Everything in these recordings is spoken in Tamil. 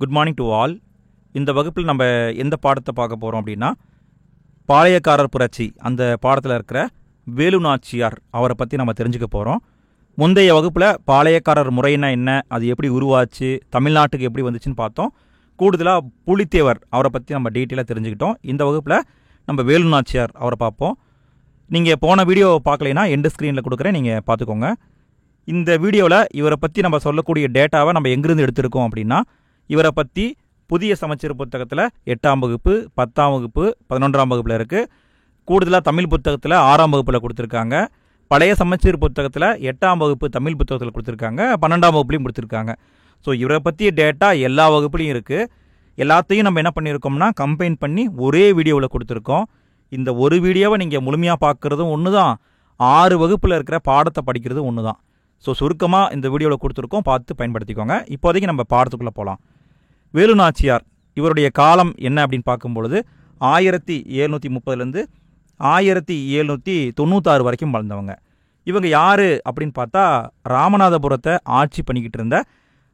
Good morning to all. இந்த வகுப்பில் நம்ம எந்த பாடத்தை பார்க்க போகிறோம் அப்படின்னா, பாளையக்காரர் புரட்சி அந்த பாடத்தில் இருக்கிற வேலு நாச்சியார் அவரை பற்றி நம்ம தெரிஞ்சுக்க போகிறோம். முந்தைய வகுப்பில் பாளையக்காரர் முறைன்னா என்ன, அது எப்படி உருவாச்சு, தமிழ்நாட்டுக்கு எப்படி வந்துச்சுன்னு பார்த்தோம். கூடுதலாக புலித்தேவர் அவரை பற்றி நம்ம டீட்டெயிலாக தெரிஞ்சுக்கிட்டோம். இந்த வகுப்பில் நம்ம வேலு நாச்சியார் அவரை பார்ப்போம். நீங்கள் போன வீடியோ பார்க்கலைன்னா எண்டு ஸ்க்ரீனில் கொடுக்குறேன், நீங்கள் பார்த்துக்கோங்க. இந்த வீடியோவில் இவரை பற்றி நம்ம சொல்லக்கூடிய டேட்டாவை நம்ம எங்கேருந்து எடுத்திருக்கோம் அப்படின்னா, இவரை பற்றி புதிய சமச்சீர் புத்தகத்தில் 8ஆம் வகுப்பு, 10ஆம் வகுப்பு, 11ஆம் வகுப்பில் இருக்குது. கூடுதலாக தமிழ் புத்தகத்தில் 6ஆம் வகுப்பில் கொடுத்துருக்காங்க. பழைய சமச்சீர் புத்தகத்தில் 8ஆம் வகுப்பு தமிழ் புத்தகத்தில் கொடுத்துருக்காங்க, 12ஆம் வகுப்புலையும் கொடுத்துருக்காங்க. ஸோ இவரை பற்றிய டேட்டா எல்லா வகுப்புலையும் இருக்குது. எல்லாத்தையும் நம்ம என்ன பண்ணியிருக்கோம்னா கம்பைன் பண்ணி ஒரே வீடியோவில் கொடுத்துருக்கோம். இந்த ஒரு வீடியோவை நீங்கள் முழுமையாக பார்க்குறதும் ஒன்று தான், 6 வகுப்பில் இருக்கிற பாடத்தை படிக்கிறது ஒன்று தான். ஸோ சுருக்கமாக இந்த வீடியோவில் கொடுத்துருக்கோம், பார்த்து பயன்படுத்திக்கோங்க. இப்போதைக்கு நம்ம பாடத்துக்குள்ளே போகலாம். வேலு நாச்சியார் இவருடைய காலம் என்ன அப்படின்னு பார்க்கும்பொழுது 1730லேருந்து 1796 வரைக்கும் வாழ்ந்தவங்க. இவங்க யார் அப்படின்னு பார்த்தா, ராமநாதபுரத்தை ஆட்சி பண்ணிக்கிட்டு இருந்த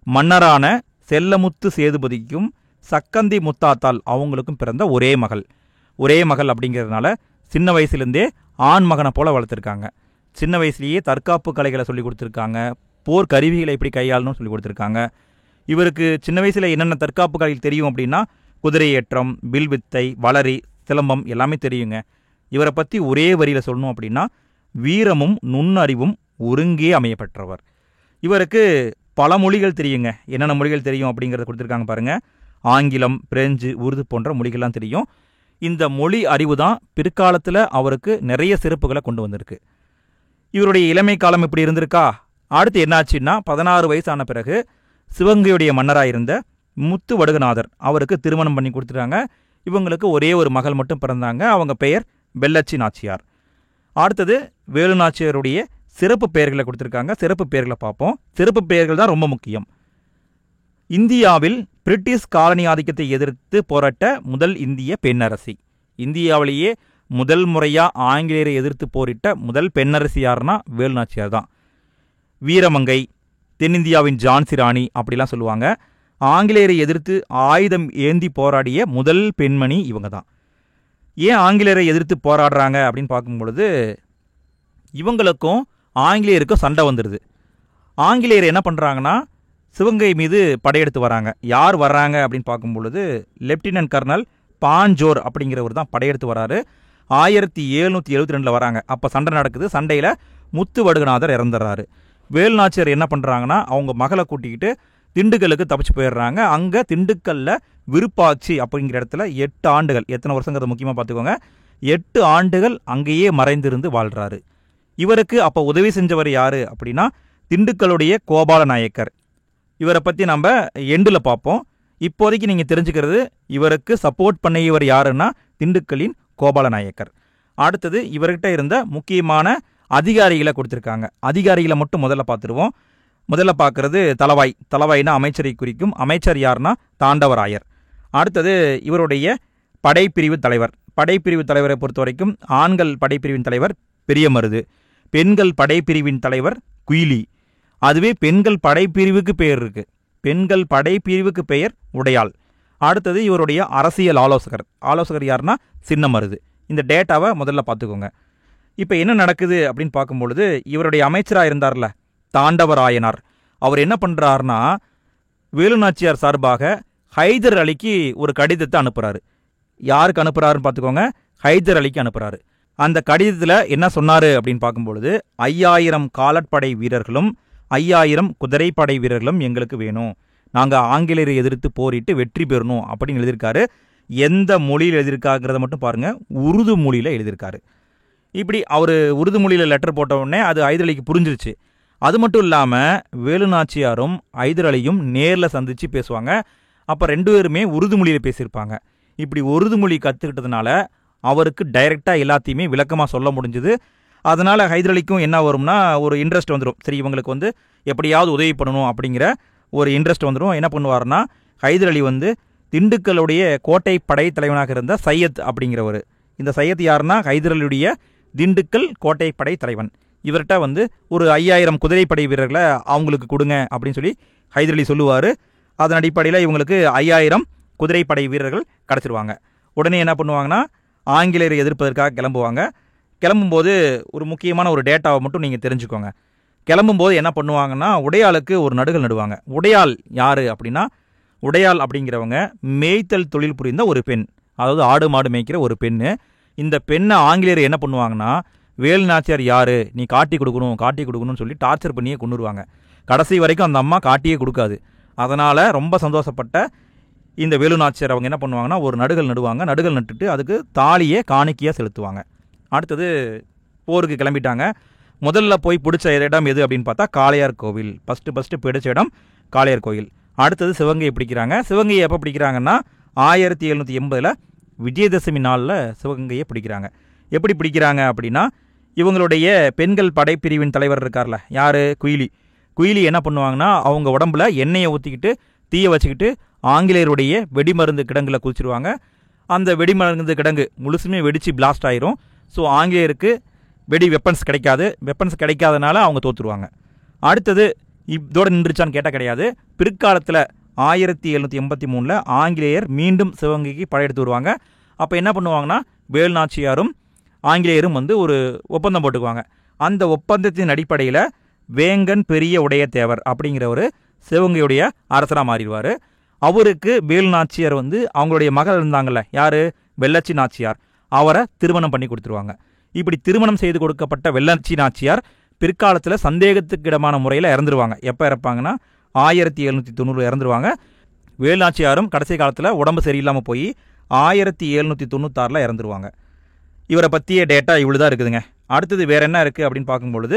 மன்னரான செல்லமுத்து சேதுபதிக்கும் சக்கந்தி முத்தாத்தாள் அவங்களுக்கும் பிறந்த ஒரே மகள் அப்படிங்கிறதுனால சின்ன வயசுலேருந்தே ஆண் மகனை போல் வளர்த்துருக்காங்க. சின்ன வயசுலேயே தற்காப்பு கலைகளை சொல்லி கொடுத்துருக்காங்க, போர் கருவிகளை எப்படி கையாளணும்னு சொல்லி கொடுத்துருக்காங்க. இவருக்கு சின்ன வயசில் என்னென்ன தற்காப்பு கலைகள் தெரியும் அப்படின்னா, குதிரை ஏற்றம், வில்வித்தை, வளரி, சிலம்பம் எல்லாமே தெரியுங்க. இவரை பற்றி ஒரே வரியில் சொல்லணும் அப்படின்னா, வீரமும் நுண்ணறிவும் ஒருங்கே அமையப்பெற்றவர். இவருக்கு பல மொழிகள் தெரியுங்க. என்னென்ன மொழிகள் தெரியும் அப்படிங்கிறத கொடுத்துருக்காங்க பாருங்கள். ஆங்கிலம், பிரெஞ்சு, உருது போன்ற மொழிகள்லாம் தெரியும். இந்த மொழி அறிவு தான் பிற்காலத்தில் அவருக்கு நிறைய சிறப்புகளை கொண்டு வந்திருக்கு. இவருடைய இளமை காலம் இப்படி இருந்திருக்கா. அடுத்து என்னாச்சுன்னா, 16 வயசான பிறகு சிவகங்கையுடைய மன்னராக இருந்த முத்து வடுகநாதர் அவருக்கு திருமணம் பண்ணி கொடுத்துட்டாங்க. இவங்களுக்கு ஒரே ஒரு மகள் மட்டும் பிறந்தாங்க. அவங்க பெயர் வெள்ளச்சி நாச்சியார். அடுத்தது வேலு நாச்சியாருடைய சிறப்பு பெயர்களை கொடுத்துருக்காங்க. சிறப்பு பெயர்களை பார்ப்போம். சிறப்பு பெயர்கள் தான் ரொம்ப முக்கியம். இந்தியாவில் பிரிட்டிஷ் காலனி ஆதிக்கத்தை எதிர்த்து போராட்ட முதல் இந்திய பெண்ணரசி. இந்தியாவிலேயே முதல் முறையாக ஆங்கிலேயரை எதிர்த்து போரிட்ட முதல் பெண்ணரசி யாருன்னா வேலு நாச்சியார் தான். வீரமங்கை, தென்னிந்தியாவின் ஜான்சி ராணி அப்படிலாம் சொல்லுவாங்க. ஆங்கிலேயரை எதிர்த்து ஆயுதம் ஏந்தி போராடிய முதல் பெண்மணி இவங்க தான். ஏன் ஆங்கிலேயரை எதிர்த்து போராடுறாங்க அப்படின்னு பார்க்கும்பொழுது, இவங்களுக்கும் ஆங்கிலேயருக்கும் சண்டை வந்துடுது. ஆங்கிலேயர் என்ன பண்ணுறாங்கன்னா, சிவகங்கை மீது படையெடுத்து வராங்க. யார் வர்றாங்க அப்படின்னு பார்க்கும்பொழுது, லெப்டினன்ட் கர்னல் பாஞ்சோர் அப்படிங்கிறவர் தான் படையெடுத்து வராரு. 1772 வராங்க. அப்போ சண்டை நடக்குது. சண்டையில் முத்து வடுகநாதர் இறந்துடுறாரு. வேலு நாச்சியார் என்ன பண்ணுறாங்கன்னா, அவங்க மகளை கூட்டிக்கிட்டு திண்டுக்கலுக்கு தப்பிச்சு போயிடுறாங்க. அங்கே திண்டுக்கல்லில் விருப்பாச்சி அப்படிங்கிற இடத்துல 8 ஆண்டுகள், எத்தனை வருஷங்கிறத முக்கியமாக பார்த்துக்கோங்க, 8 ஆண்டுகள் அங்கேயே மறைந்திருந்து வாழ்கிறாரு. இவருக்கு அப்போ உதவி செஞ்சவர் யார் அப்படின்னா, திண்டுக்கலுடைய கோபால நாயக்கர். இவரை பற்றி நம்ம எண்டில் பார்ப்போம். இப்போதைக்கு நீங்கள் தெரிஞ்சுக்கிறது, இவருக்கு சப்போர்ட் பண்ணியவர் யாருன்னா திண்டுக்கலின் கோபால நாயக்கர். அடுத்தது இவர்கிட்ட இருந்த முக்கியமான அதிகாரிகளை கொடுத்துருக்காங்க. அதிகாரிகளை மட்டும் முதல்ல பார்த்துருவோம். முதல்ல பார்க்குறது தளவாய். தளவாய்னா அமைச்சரை குறிக்கும். அமைச்சர் யாருன்னா தாண்டவராயர். அடுத்தது இவருடைய படைப்பிரிவு தலைவர். படைப்பிரிவு தலைவரை பொறுத்த வரைக்கும் ஆண்கள் படைப்பிரிவின் தலைவர் பெரிய மருது, பெண்கள் படைப்பிரிவின் தலைவர் குயிலி. அதுவே பெண்கள் படைப்பிரிவுக்கு பெயர் இருக்குது. பெண்கள் படைப்பிரிவுக்கு பெயர் உடையாள். அடுத்தது இவருடைய அரசியல் ஆலோசகர் யாருன்னா சின்ன மருது. இந்த டேட்டாவை முதல்ல பார்த்துக்கோங்க. இப்போ என்ன நடக்குது அப்படின்னு பார்க்கும்பொழுது, இவருடைய அமைச்சராக இருந்தார்ல தாண்டவராயனார், அவர் என்ன பண்ணுறாருனா, வேலு நாச்சியார் சார்பாக ஹைதர் அலிக்கு ஒரு கடிதத்தை அனுப்புகிறாரு. யாருக்கு அனுப்புகிறாருன்னு பார்த்துக்கோங்க, ஹைதர் அலிக்கு அனுப்புகிறாரு. அந்த கடிதத்தில் என்ன சொன்னார் அப்படின்னு பார்க்கும்பொழுது, 5000 காலாட்படை வீரர்களும் 5000 குதிரைப்படை வீரர்களும் எங்களுக்கு வேணும். நாங்கள் ஆங்கிலேயரை எதிர்த்து போரிட்டு வெற்றி பெறணும் அப்படின்னு எழுதியிருக்காரு. எந்த மொழியில் எழுதியிருக்காங்கிறத மட்டும் பாருங்கள், உருது மொழியில் எழுதியிருக்காரு. இப்படி அவர் உருது மொழியில் லெட்டர் போட்ட உடனே அது ஹைதர் அலிக்கு புரிஞ்சிருச்சு. அது மட்டும் இல்லாமல் வேலு நாச்சியாரும் ஹைதர் அலியும் நேரில் சந்தித்து பேசுவாங்க. அப்போ 2 பேருமே உருது மொழியில் பேசியிருப்பாங்க. இப்படி உருது மொழி கற்றுக்கிட்டதுனால அவருக்கு டைரெக்டாக எல்லாத்தையுமே விளக்கமாக சொல்ல முடிஞ்சுது. அதனால் ஹைதர் அலிக்கும் என்ன வரும்னா, ஒரு இன்ட்ரெஸ்ட் வந்துடும். சரி, இவங்களுக்கு எப்படியாவது உதவி பண்ணணும் அப்படிங்கிற ஒரு இன்ட்ரெஸ்ட் வந்துடும். என்ன பண்ணுவார்னா, ஹைதர் அலி திண்டுக்கலுடைய கோட்டை படை தலைவனாக இருந்த சையத் அப்படிங்கிறவர். இந்த சையத் யாருன்னா ஹைதர் அலியுடைய திண்டுக்கல் கோட்டை படை தலைவன். இவர்கிட்ட ஒரு 5000 குதிரைப்படை வீரர்களை அவங்களுக்கு கொடுங்க அப்படின்னு சொல்லி ஹைதர் அலி சொல்லுவார். அதன் அடிப்படையில் இவங்களுக்கு 5000 குதிரைப்படை வீரர்கள் கிடச்சிருவாங்க. உடனே என்ன பண்ணுவாங்கன்னா ஆங்கிலேயரை எதிர்ப்பதற்காக கிளம்புவாங்க. கிளம்பும்போது ஒரு முக்கியமான ஒரு டேட்டாவை மட்டும் நீங்கள் தெரிஞ்சுக்கோங்க. கிளம்பும்போது என்ன பண்ணுவாங்கன்னா உடையாளுக்கு ஒரு நடுகள் நடுவாங்க. உடையாள் யார் அப்படின்னா, உடையாள் அப்படிங்கிறவங்க மேய்த்தல் தொழில் புரிந்த ஒரு பெண், அதாவது ஆடு மாடு மேய்க்கிற ஒரு பெண்ணு. இந்த பெண்ணை ஆங்கிலேயர் என்ன பண்ணுவாங்கன்னா, வேலு நாச்சியார் யார், நீ காட்டி கொடுக்கணும்னு சொல்லி டார்ச்சர் பண்ணியே கொண்டுருவாங்க. கடைசி வரைக்கும் அந்த அம்மா காட்டியே கொடுக்காது. அதனால் ரொம்ப சந்தோஷப்பட்ட இந்த வேலு நாச்சியார் அவங்க என்ன பண்ணுவாங்கன்னா ஒரு நடுகள் நடுவாங்க. நடுகள் நட்டுட்டு அதுக்கு தாலியை காணிக்கையாக செலுத்துவாங்க. அடுத்தது போருக்கு கிளம்பிட்டாங்க. முதல்ல போய் பிடிச்ச இடம் எது அப்படின்னு பார்த்தா காளையார் கோவில். ஃபஸ்ட்டு பிடிச்ச இடம் காளையார் கோவில். அடுத்தது சிவகங்கையை பிடிக்கிறாங்க. சிவகங்கையை எப்போ பிடிக்கிறாங்கன்னா 1780 விஜயதசமி நாளில் சிவகங்கையை பிடிக்கிறாங்க. எப்படி பிடிக்கிறாங்க அப்படின்னா, இவங்களுடைய பெண்கள் படைப்பிரிவின் தலைவர் இருக்கார்ல, யார், குயிலி என்ன பண்ணுவாங்கன்னா அவங்க உடம்புல எண்ணெயை ஊற்றிக்கிட்டு தீயை வச்சுக்கிட்டு ஆங்கிலேயருடைய வெடிமருந்து கிடங்குல குதிச்சிருவாங்க. அந்த வெடிமருந்து கிடங்கு முழுசுமே வெடித்து பிளாஸ்ட் ஆயிரும். ஸோ ஆங்கிலேயருக்கு வெப்பன்ஸ் கிடைக்காது. வெப்பன்ஸ் கிடைக்காதனால அவங்க தோற்றுருவாங்க. அடுத்தது இதோட நின்றுச்சான்னு கேட்டால் கிடையாது. பிற்காலத்தில் 1783 ஆங்கிலேயர் மீண்டும் சிவகங்கைக்கு படையெடுத்து வருவாங்க. அப்போ என்ன பண்ணுவாங்கன்னா வேலு நாச்சியாரும் ஆங்கிலேயரும் ஒரு ஒப்பந்தம் போட்டுக்குவாங்க. அந்த ஒப்பந்தத்தின் அடிப்படையில் வேங்கன் பெரிய உடைய தேவர் அப்படிங்கிறவர் சிவகங்கையுடைய அரசராக மாறிடுவார். அவருக்கு வேலு நாச்சியார் அவங்களுடைய மகள் இருந்தாங்கல்ல, யார், வெள்ளச்சி நாச்சியார், அவரை திருமணம் பண்ணி கொடுத்துருவாங்க. இப்படி திருமணம் செய்து கொடுக்கப்பட்ட வெள்ளச்சி நாச்சியார் பிற்காலத்தில் சந்தேகத்துக்கு இடமான முறையில் இறந்துருவாங்க. எப்போ இறப்பாங்கன்னா 1790 இறந்துருவாங்க. வேலு நாச்சியாரும் கடைசி காலத்தில் உடம்பு சரியில்லாமல் போய் 1796 இறந்துருவாங்க. இவரை பற்றிய டேட்டா இவ்வளோ தான் இருக்குதுங்க. அடுத்தது வேற என்ன இருக்குது அப்படின்னு பார்க்கும்பொழுது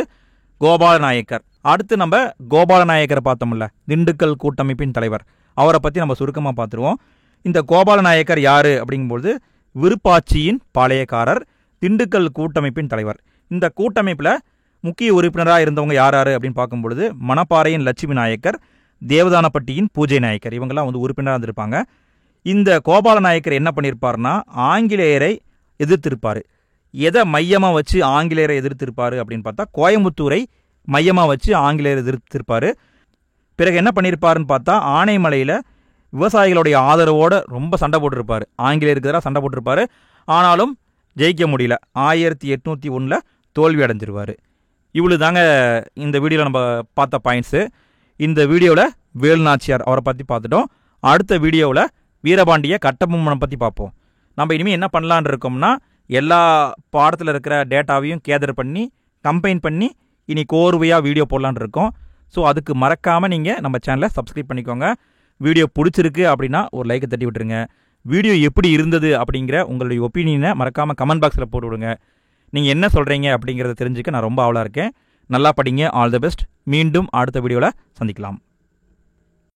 கோபால நாயக்கர். அடுத்து நம்ம கோபால நாயக்கரை பார்த்தோம்ல, திண்டுக்கல் கூட்டமைப்பின் தலைவர், அவரை பற்றி நம்ம சுருக்கமாக பார்த்துருவோம். இந்த கோபால நாயக்கர் யார் அப்படிங்கும்பொழுது விருப்பாட்சியின் பாளையக்காரர், திண்டுக்கல் கூட்டமைப்பின் தலைவர். இந்த கூட்டமைப்பில் முக்கிய உறுப்பினராக இருந்தவங்க யார் அப்படின்னு பார்க்கும்பொழுது மணப்பாறையின் லட்சுமி நாயக்கர், தேவதானப்பட்டியின் பூஜை நாயக்கர், இவங்கெல்லாம் உறுப்பினராக இருந்திருப்பாங்க. இந்த கோபால நாயக்கர் என்ன பண்ணியிருப்பார்னா ஆங்கிலேயரை எதிர்த்திருப்பார். எதை மையமாக வச்சு ஆங்கிலேயரை எதிர்த்திருப்பார் அப்படின்னு பார்த்தா கோயம்புத்தூரை மையமாக வச்சு ஆங்கிலேயர் எதிர்த்திருப்பார். பிறகு என்ன பண்ணியிருப்பாருன்னு பார்த்தா ஆனைமலையில் விவசாயிகளுடைய ஆதரவோடு ரொம்ப சண்டை போட்டிருப்பார். ஆங்கிலேயருக்கு எதிராக சண்டை போட்டிருப்பார். ஆனாலும் ஜெயிக்க முடியல. 1801 தோல்வி அடைஞ்சிருவார். இவ்வளோ தாங்க இந்த வீடியோவில் நம்ம பார்த்த பாயிண்ட்ஸு. இந்த வீடியோவில் வேலு நாச்சியார் அவரை பற்றி பார்த்துட்டோம். அடுத்த வீடியோவில் வீரபாண்டிய கட்டபொம்மனை பற்றி பார்ப்போம். நம்ம இனிமேல் என்ன பண்ணலான் இருக்கோம்னா எல்லா பாடத்தில் இருக்கிற டேட்டாவையும் கேதர் பண்ணி கம்பைன் பண்ணி இனி கோர்வையாக வீடியோ போடலான் இருக்கோம். ஸோ அதுக்கு மறக்காமல் நீங்கள் நம்ம சேனலை சப்ஸ்கிரைப் பண்ணிக்கோங்க. வீடியோ பிடிச்சிருக்கு அப்படின்னா ஒரு லைக்கை தட்டி விட்டுருங்க. வீடியோ எப்படி இருந்தது அப்படிங்கிற உங்களுடைய ஒப்பீனியனை மறக்காமல் கமெண்ட் பாக்ஸில் போட்டு விடுங்க. நீங்கள் என்ன சொல்கிறீங்க அப்படிங்கிறத தெரிஞ்சுக்க நான் ரொம்ப ஆவலாக இருக்கேன். நல்லா படிங்க. All the best. மீண்டும் அடுத்த வீடியோவில் சந்திக்கலாம்.